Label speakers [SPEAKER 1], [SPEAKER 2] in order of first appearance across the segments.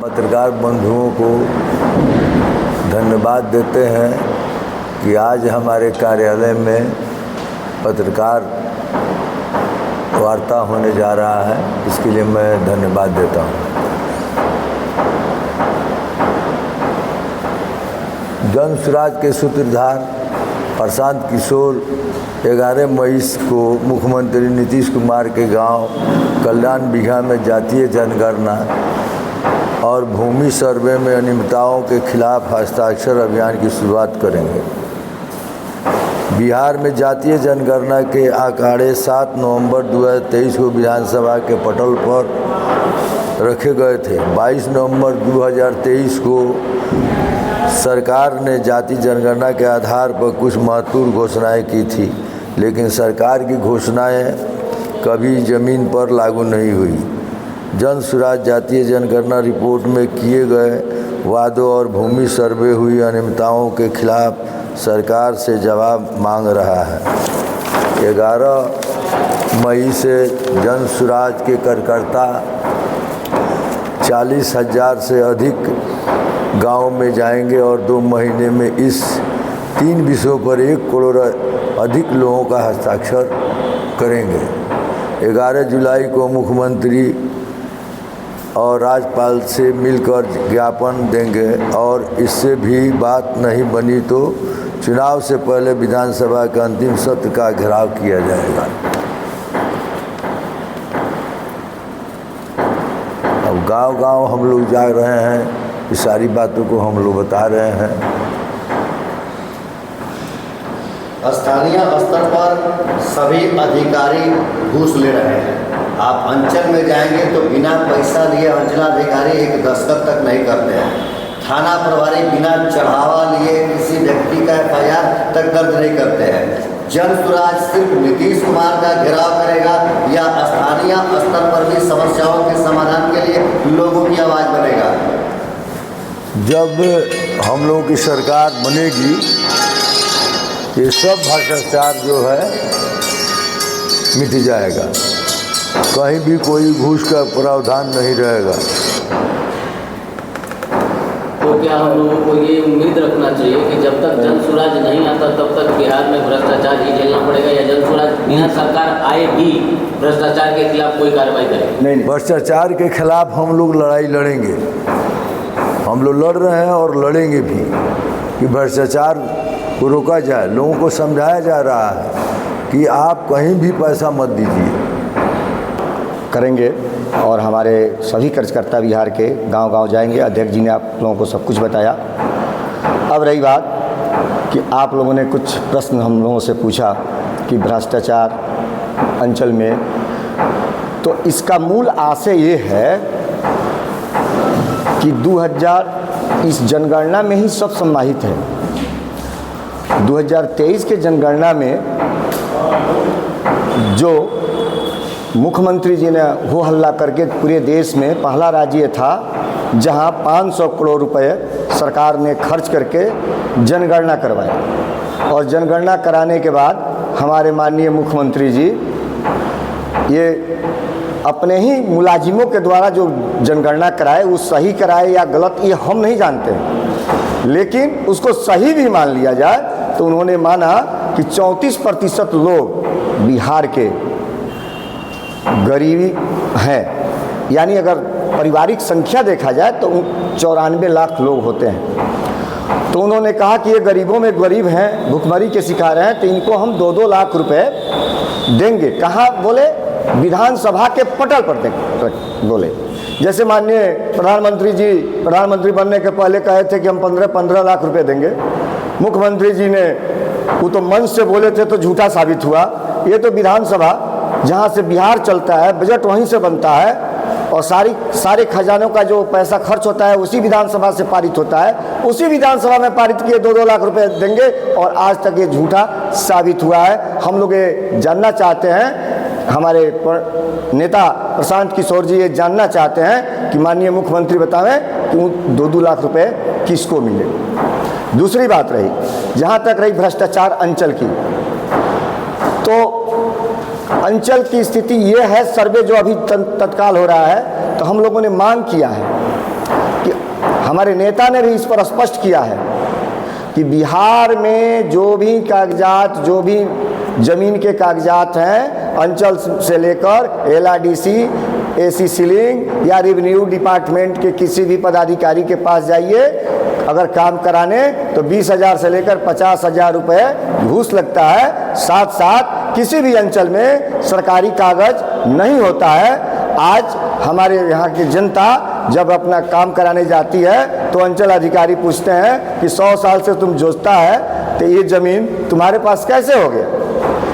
[SPEAKER 1] पत्रकार बंधुओं को धन्यवाद देते हैं कि आज हमारे कार्यालय में पत्रकार वार्ता होने जा रहा है, इसके लिए मैं धन्यवाद देता हूँ। जन सुराज के सूत्रधार प्रशांत किशोर 11 मई को मुख्यमंत्री नीतीश कुमार के गांव कल्याण बिघा में जातीय जनगणना और भूमि सर्वे में अनियमितताओं के खिलाफ हस्ताक्षर अभियान की शुरुआत करेंगे। बिहार में जातीय जनगणना के आंकड़े 7 नवंबर 2023 को विधानसभा के पटल पर रखे गए थे। 22 नवंबर 2023 को सरकार ने जाति जनगणना के आधार पर कुछ महत्वपूर्ण घोषणाएं की थी, लेकिन सरकार की घोषणाएं कभी ज़मीन पर लागू नहीं हुई। जन सुराज जातीय जनगणना रिपोर्ट में किए गए वादों और भूमि सर्वे हुई अनियमितताओं के खिलाफ सरकार से जवाब मांग रहा है। 11 मई से जन सुराज के कार्यकर्ता 40,000 से अधिक गांव में जाएंगे और 2 महीने में इस 3 विषयों पर 1 करोड़ अधिक लोगों का हस्ताक्षर करेंगे। 11 जुलाई को मुख्यमंत्री और राज्यपाल से मिलकर ज्ञापन देंगे और इससे भी बात नहीं बनी तो चुनाव से पहले विधानसभा के अंतिम सत्र का घेराव किया जाएगा। अब गांव-गांव हम लोग जा रहे हैं, इस सारी बातों को हम लोग बता रहे हैं।
[SPEAKER 2] स्थानीय स्तर पर सभी अधिकारी घूस ले रहे हैं। आप अंचल में जाएंगे तो बिना पैसा लिए अंचलाधिकारी एक दस्तखत तक नहीं करते हैं। थाना प्रभारी बिना चढ़ावा लिए किसी व्यक्ति का एफआईआर तक दर्ज नहीं करते हैं। जन सुराज सिर्फ नीतीश कुमार का घेराव करेगा या स्थानीय स्तर पर भी समस्याओं के समाधान के लिए लोगों की आवाज़ बनेगा?
[SPEAKER 1] जब हम लोगों की सरकार बनेगी, ये सब भ्रष्टाचार जो है मिट जाएगा। कहीं भी कोई घूस का प्रावधान नहीं रहेगा।
[SPEAKER 3] तो क्या हम लोगों को ये उम्मीद रखना चाहिए कि जब तक जन सुराज नहीं आता तब तक बिहार में भ्रष्टाचार ही झेलना पड़ेगा, या जन सुराज बिना सरकार आए भी भ्रष्टाचार के खिलाफ कोई कार्रवाई करें?
[SPEAKER 1] नहीं, भ्रष्टाचार के खिलाफ हम लोग लड़ाई लड़ेंगे। हम लोग लड़ रहे हैं और लड़ेंगे भी कि भ्रष्टाचार को रोका जाए। लोगों को समझाया जा रहा है कि आप कहीं भी पैसा मत दीजिए।
[SPEAKER 4] करेंगे और हमारे सभी कार्यकर्ता बिहार के गांव-गांव जाएंगे। अध्यक्ष जी ने आप लोगों को सब कुछ बताया। अब रही बात कि आप लोगों ने कुछ प्रश्न हम लोगों से पूछा कि भ्रष्टाचार अंचल में, तो इसका मूल आशय ये है कि 2000 इस जनगणना में ही सब समाहित है। 2023 के जनगणना में जो मुख्यमंत्री जी ने हो हल्ला करके पूरे देश में पहला राज्य था जहां 500 करोड़ रुपए सरकार ने खर्च करके जनगणना करवाया, और जनगणना कराने के बाद हमारे माननीय मुख्यमंत्री जी ये अपने ही मुलाजिमों के द्वारा जो जनगणना कराए वो सही कराए या गलत ये हम नहीं जानते हैं, लेकिन उसको सही भी मान लिया जाए तो उन्होंने माना कि 34% लोग बिहार के गरीबी हैं। यानी अगर पारिवारिक संख्या देखा जाए तो 94 लाख लोग होते हैं। तो उन्होंने कहा कि ये गरीबों में गरीब हैं, भुखमरी के शिकार हैं, तो इनको हम 2-2 लाख रुपए देंगे। कहाँ बोले? विधानसभा के पटल पर बोले। जैसे माननीय प्रधानमंत्री जी प्रधानमंत्री बनने के पहले कहे थे कि हम 15 लाख रुपए देंगे। मुख्यमंत्री जी ने वो तो मंच से बोले थे तो झूठा साबित हुआ। ये तो विधानसभा जहाँ से बिहार चलता है, बजट वहीं से बनता है और सारे खजानों का जो पैसा खर्च होता है उसी विधानसभा से पारित होता है। उसी विधानसभा में पारित किए 2-2 लाख रुपए देंगे और आज तक ये झूठा साबित हुआ है। हम लोग ये जानना चाहते हैं, हमारे नेता प्रशांत किशोर जी ये जानना चाहते हैं कि माननीय मुख्यमंत्री बतावें कि 2-2 लाख रुपए किसको मिले। दूसरी बात रही, जहाँ तक रही भ्रष्टाचार अंचल की, तो अंचल की स्थिति ये है, सर्वे जो अभी तत्काल हो रहा है, तो हम लोगों ने मांग किया है हमारे नेता ने भी इस पर स्पष्ट किया है कि बिहार में जो भी कागजात, जो भी ज़मीन के कागजात हैं, अंचल से लेकर LRDC, AC सीलिंग या रेवेन्यू डिपार्टमेंट के किसी भी पदाधिकारी के पास जाइए, अगर काम कराने तो 20,000 से लेकर 50,000 रुपये घूस लगता है। साथ साथ किसी भी अंचल में सरकारी कागज नहीं होता है। आज हमारे यहाँ की जनता जब अपना काम कराने जाती है तो अंचल अधिकारी पूछते हैं कि 100 साल से तुम जोतता है तो ये ज़मीन तुम्हारे पास कैसे हो गया?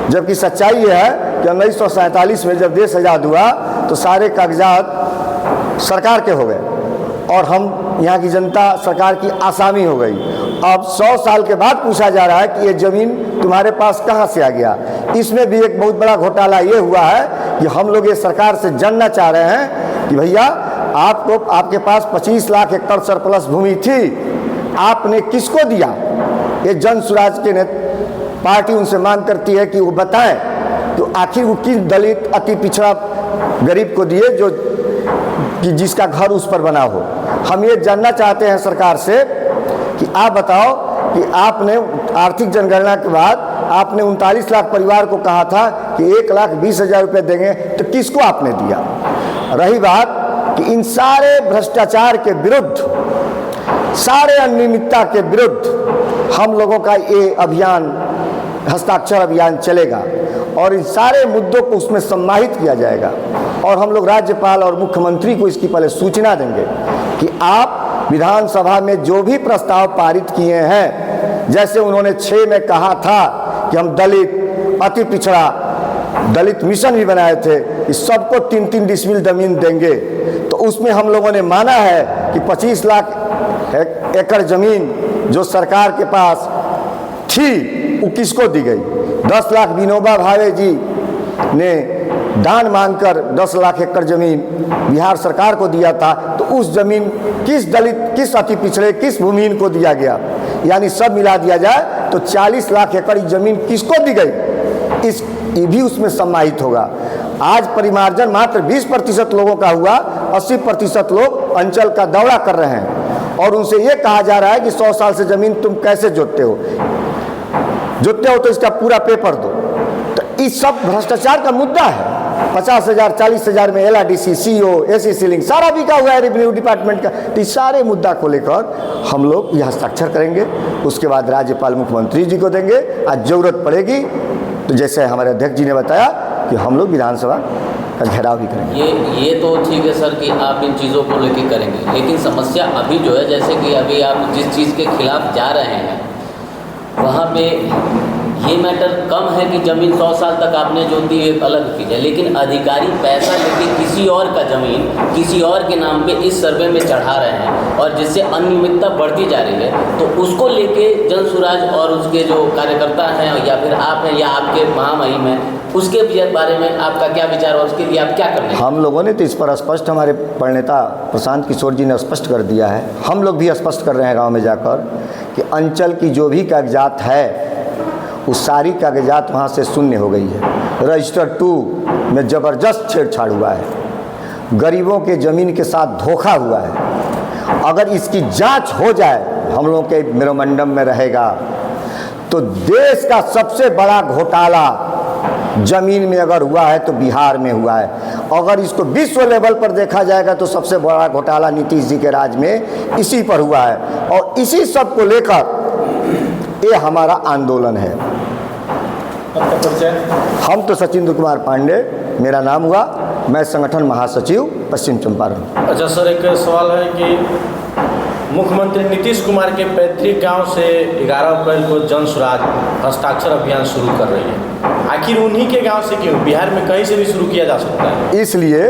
[SPEAKER 4] जबकि सच्चाई ये है कि 1947 में जब देश आज़ाद हुआ तो सारे कागजात सरकार के हो गए और हम यहाँ की जनता सरकार की आसामी हो गई। अब 100 साल के बाद पूछा जा रहा है कि ये ज़मीन तुम्हारे पास कहाँ से आ गया। इसमें भी एक बहुत बड़ा घोटाला ये हुआ है कि हम लोग ये सरकार से जानना चाह रहे हैं कि भैया आपको, आपके पास 25 लाख एकड़ सरप्लस भूमि थी, आपने किसको दिया? ये जन सुराज के पार्टी उनसे मांग करती है कि वो बताएं तो आखिर वो किस दलित अति पिछड़ा गरीब को दिए जो कि जिसका घर उस पर बना हो। हम ये जानना चाहते हैं सरकार से कि आप बताओ कि आपने आर्थिक जनगणना के बाद आपने 39 लाख परिवार को कहा था कि 1,20,000 रुपये देंगे, तो किसको आपने दिया? रही बात कि इन सारे भ्रष्टाचार के विरुद्ध, सारे अनियमितता के विरुद्ध हम लोगों का ये अभियान, हस्ताक्षर अभियान चलेगा और इन सारे मुद्दों को उसमें सम्मानित किया जाएगा और हम लोग राज्यपाल और मुख्यमंत्री को इसकी पहले सूचना देंगे कि आप विधानसभा में जो भी प्रस्ताव पारित किए हैं, जैसे उन्होंने 6 में कहा था कि हम दलित, अति पिछड़ा, दलित मिशन भी बनाए थे कि सबको 3-3 डिसमिल ज़मीन देंगे, तो उसमें हम लोगों ने माना है कि 25 लाख एकड़ ज़मीन जो सरकार के पास थी वो किसको दी गई? 10 लाख विनोबा भावे जी ने दान मांगकर 10 लाख एकड़ ज़मीन बिहार सरकार को दिया था, तो उस ज़मीन किस दलित, किस अति पिछड़े, किस भूमिहीन को दिया गया? यानी सब मिला दिया जाए तो 40 लाख एकड़ ज़मीन किसको दी गई? ये भी उसमें सम्मानित होगा। आज परिमार्जन मात्र 20% लोगों का हुआ, 80% लोग अंचल का दौरा कर रहे हैं और उनसे ये कहा जा रहा है कि 100 साल से ज़मीन तुम कैसे जोतते हो तो इसका पूरा पेपर दो। तो इस सब भ्रष्टाचार का मुद्दा है। 50,000, 40,000 में LRDC, CO, AC सीलिंग सारा बिका हुआ है रेवेन्यू डिपार्टमेंट का। तो इस सारे मुद्दा को लेकर हम लोग यह हस्ताक्षर करेंगे, उसके बाद राज्यपाल मुख्यमंत्री जी को देंगे। आज ज़रूरत पड़ेगी तो जैसे हमारे अध्यक्ष जी ने बताया कि हम लोग विधानसभा का घेराव भी करेंगे।
[SPEAKER 3] ये तो ठीक है सर कि आप इन चीज़ों को लेकर करेंगे, लेकिन समस्या अभी जो है, जैसे कि अभी आप जिस चीज़ के खिलाफ जा रहे हैं वहाँ पे ये मैटर कम है कि ज़मीन 100 साल तक आपने जो दी एक अलग चीज़ है, लेकिन अधिकारी पैसा लेके किसी और का ज़मीन किसी और के नाम पे इस सर्वे में चढ़ा रहे हैं और जिससे अनियमितता बढ़ती जा रही है, तो उसको लेके जन सुराज और उसके जो कार्यकर्ता हैं या फिर आप हैं या आपके महामहिम हैं, उसके बारे में आपका क्या विचार और उसके लिए आप क्या करने?
[SPEAKER 4] हम लोगों ने तो इस पर स्पष्ट, हमारे प्रणेता प्रशांत किशोर जी ने स्पष्ट कर दिया है, हम लोग भी स्पष्ट कर रहे हैं गाँव में जाकर कि अंचल की जो भी कागजात है उस सारी कागजात वहाँ से शून्य हो गई है। रजिस्टर 2 में ज़बरदस्त छेड़छाड़ हुआ है, गरीबों के ज़मीन के साथ धोखा हुआ है। अगर इसकी जांच हो जाए, हम लोगों के मेमोरेंडम में रहेगा, तो देश का सबसे बड़ा घोटाला ज़मीन में अगर हुआ है तो बिहार में हुआ है। अगर इसको विश्व लेवल पर देखा जाएगा तो सबसे बड़ा घोटाला नीतीश जी के राज में इसी पर हुआ है और इसी सब को लेकर ये हमारा आंदोलन है। हम तो सचिंद्र कुमार पांडे मेरा नाम हुआ, मैं संगठन महासचिव पश्चिम चंपारण।
[SPEAKER 5] अच्छा सर, एक सवाल है कि मुख्यमंत्री नीतीश कुमार के पैतृक गांव से 11 अप्रैल को जन सुराज हस्ताक्षर अभियान शुरू कर रही है, आखिर उन्हीं के गांव से क्यों? बिहार में कहीं से भी शुरू किया जा सकता है।
[SPEAKER 4] इसलिए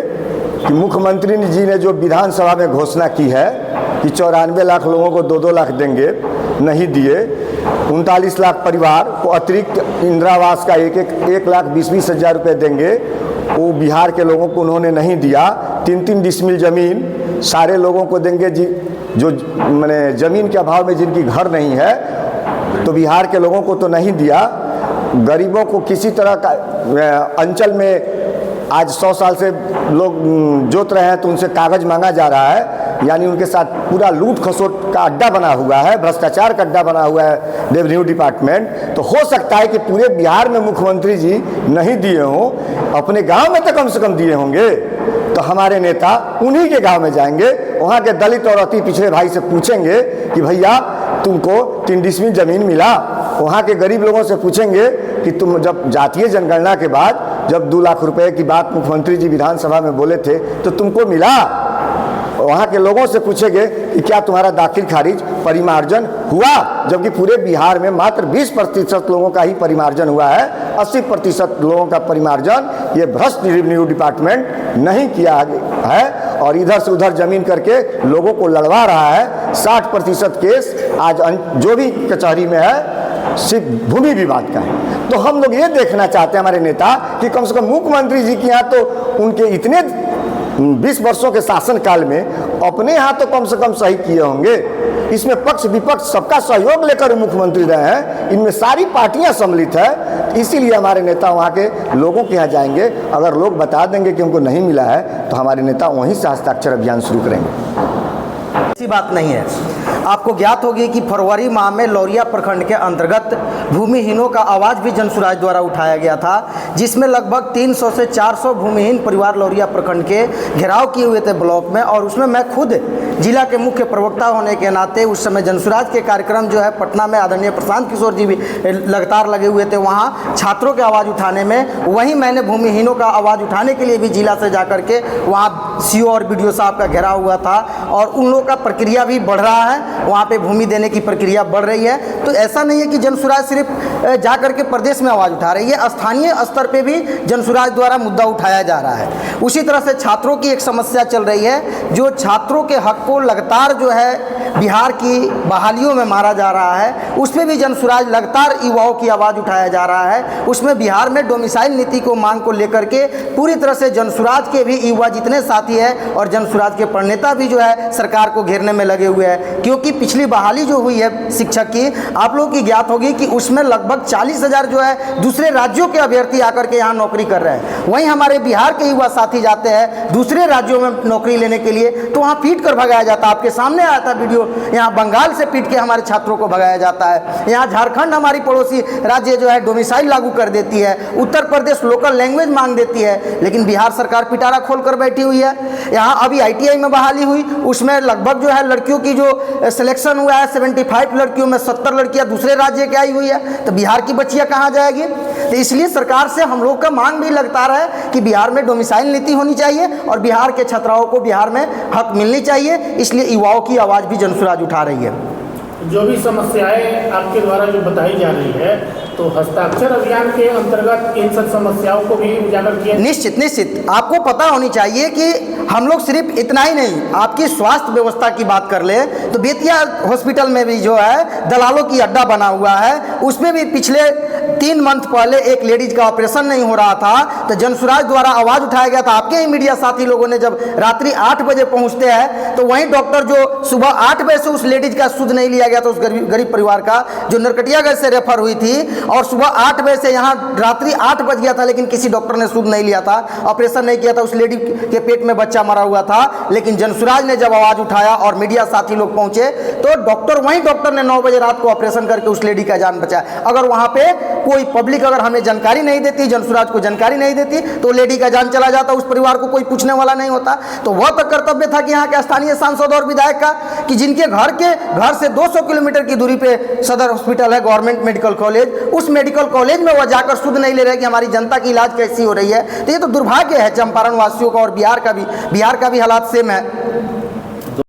[SPEAKER 4] कि मुख्यमंत्री जी ने जो विधानसभा में घोषणा की है कि 94 लाख लोगों को 2-2 लाख देंगे, नहीं दिए। 39 लाख परिवार को अतिरिक्त इंदिरा आवास का 1,20,000 रुपये देंगे, वो बिहार के लोगों को उन्होंने नहीं दिया। 3-3 डिसमिल ज़मीन सारे लोगों को देंगे जो मैंने ज़मीन के अभाव में जिनकी घर नहीं है, तो बिहार के लोगों को तो नहीं दिया। गरीबों को किसी तरह का अंचल में आज 100 साल से लोग जोत रहे हैं तो उनसे कागज़ मांगा जा रहा है यानी उनके साथ पूरा लूट खसोट का अड्डा बना हुआ है, भ्रष्टाचार का अड्डा बना हुआ है रेवेन्यू डिपार्टमेंट, तो हो सकता है कि पूरे बिहार में मुख्यमंत्री जी नहीं दिए हों, अपने गांव में तो कम से कम दिए होंगे। तो हमारे नेता उन्हीं के गांव में जाएंगे, वहाँ के दलित और अति पिछड़े भाई से पूछेंगे कि भैया तुमको 3 डिसमिल ज़मीन मिला। वहाँ के गरीब लोगों से पूछेंगे कि तुम जब जातीय जनगणना के बाद जब 2 लाख रुपए की बात मुख्यमंत्री जी विधानसभा में बोले थे तो तुमको मिला। वहाँ के लोगों से पूछेंगे कि क्या तुम्हारा दाखिल खारिज परिमार्जन हुआ, जबकि पूरे बिहार में मात्र 20% लोगों का ही परिमार्जन हुआ है, 80% लोगों का परिमार्जन ये भ्रष्ट रेवेन्यू डिपार्टमेंट नहीं किया है और इधर से उधर जमीन करके लोगों को लड़वा रहा है। 60% केस आज जो भी कचहरी में है सिर्फ भूमि विवाद का है। तो हम लोग ये देखना चाहते हैं हमारे नेता कि कम से कम मुख्यमंत्री जी के यहाँ तो उनके इतने 20 वर्षों के शासनकाल में अपने यहाँ तो कम से कम सही किए होंगे। इसमें पक्ष विपक्ष सबका सहयोग लेकर मुख्यमंत्री रहे हैं, इनमें सारी पार्टियां सम्मिलित है। इसीलिए हमारे नेता वहाँ के लोगों के यहाँ जाएंगे, अगर लोग बता देंगे कि उनको नहीं मिला है तो हमारे नेता वहीं से हस्ताक्षर अभियान शुरू करेंगे।
[SPEAKER 6] ऐसी बात नहीं है। आपको ज्ञात होगी कि फरवरी माह में लौरिया प्रखंड के अंतर्गत भूमिहीनों का आवाज़ भी जनसुराज द्वारा उठाया गया था, जिसमें लगभग 300 से 400 भूमिहीन परिवार लौरिया प्रखंड के घेराव किए हुए थे ब्लॉक में। और उसमें मैं खुद जिला के मुख्य प्रवक्ता होने के नाते उस समय जनसुराज के कार्यक्रम जो है पटना में आदरणीय प्रशांत किशोर जी भी लगातार लगे हुए थे वहाँ छात्रों की आवाज़ उठाने में। वहीं मैंने भूमिहीनों का आवाज़ उठाने के लिए भी जिला से जा करके वहाँ सीओ और बीडीओ साहब का घेराव हुआ था और उन लोगों का प्रक्रिया भी बढ़ रहा है, वहाँ पे भूमि देने की प्रक्रिया बढ़ रही है। तो ऐसा नहीं है कि जनसुराज सिर्फ जा करके प्रदेश में आवाज़ उठा रही है, स्थानीय स्तर पे भी जनसुराज द्वारा मुद्दा उठाया जा रहा है। उसी तरह से छात्रों की एक समस्या चल रही है, जो छात्रों के हक को लगातार जो है बिहार की बहालियों में मारा जा रहा है, उसमें भी जनसुराज लगातार युवाओं की आवाज़ उठाया जा रहा है। उसमें बिहार में डोमिसाइल नीति को मांग को लेकर के पूरी तरह से जनसुराज के भी युवा जितने साथी है और जनसुराज के प्रणेता भी जो है सरकार को घेरने में लगे हुए हैं। क्योंकि पिछली बहाली जो हुई है शिक्षक की, आप लोगों की ज्ञात होगी कि उसमें लगभग 40,000 जो है दूसरे राज्यों के अभ्यर्थी आकर के यहाँ नौकरी कर रहे हैं। वहीं हमारे बिहार के युवा साथी जाते हैं दूसरे राज्यों में नौकरी लेने के लिए तो वहाँ पीट कर भगाया जाता है। आपके सामने आया था वीडियो, यहाँ बंगाल से पीट के हमारे छात्रों को भगाया जाता है। यहाँ झारखंड हमारी पड़ोसी राज्य जो है डोमिसाइल लागू कर देती है, उत्तर प्रदेश लोकल लैंग्वेज मांग देती है, लेकिन बिहार सरकार पिटारा खोल कर बैठी हुई है। यहाँ अभी ITI में बहाली हुई, उसमें लगभग जो है लड़कियों की जो सिलेक्शन हुआ है 75 लड़कियों में 70 लड़कियां दूसरे राज्य की आई हुई है, तो बिहार की बच्चियां कहाँ जाएगी। तो इसलिए सरकार से हम लोग का मांग भी लगता रहा है कि बिहार में डोमिसाइल नीति होनी चाहिए और बिहार के छात्राओं को बिहार में हक मिलनी चाहिए। इसलिए युवाओं की आवाज़ भी जनसुराज उठा रही है।
[SPEAKER 7] जो भी समस्याएं आपके द्वारा जो बताई जा रही है तो हस्ताक्षर अभियान के अंतर्गत इन सब समस्याओं को भी उजागर किया।
[SPEAKER 6] निश्चित आपको पता होनी चाहिए कि हम लोग सिर्फ इतना ही नहीं, आपकी स्वास्थ्य व्यवस्था की बात कर ले तो बेतिया हॉस्पिटल में भी जो है दलालों की अड्डा बना हुआ है। उसमें भी पिछले 3 मंथ पहले एक लेडीज का ऑपरेशन नहीं हो रहा था तो जनसुराज द्वारा आवाज़ उठाया गया था। आपके ही मीडिया साथी लोगों ने जब रात्रि 8 बजे पहुंचते हैं तो वहीं डॉक्टर जो सुबह 8 बजे से उस लेडीज का सुध नहीं लिया गया था, उस गरीब परिवार का जो नरकटियागंज से रेफर हुई थी और सुबह 8 बजे से यहाँ रात्रि 8 बज गया था, लेकिन किसी डॉक्टर ने सुध नहीं लिया था, ऑपरेशन नहीं किया था। उस लेडी के पेट में बच्चा मरा हुआ था, लेकिन जनसुराज ने जब आवाज़ उठाया और मीडिया साथी लोग पहुंचे तो वहीं डॉक्टर ने 9 बजे रात को ऑपरेशन करके उस लेडी का जान बचाया। अगर वहाँ पे कोई पब्लिक अगर हमें जानकारी नहीं देती, जनसुराज को जानकारी नहीं देती तो लेडी का जान चला जाता, उस परिवार को कोई पूछने वाला नहीं होता। तो वह तो कर्तव्य था कि यहाँ के स्थानीय सांसद और विधायक का कि जिनके घर से 200 किलोमीटर की दूरी पे सदर हॉस्पिटल है, गवर्नमेंट मेडिकल कॉलेज, उस मेडिकल कॉलेज में वह जाकर शुद्ध नहीं ले रहे कि हमारी जनता की इलाज कैसी हो रही है। तो ये तो दुर्भाग्य है चंपारण वासियों का और बिहार का भी हालात सेम है।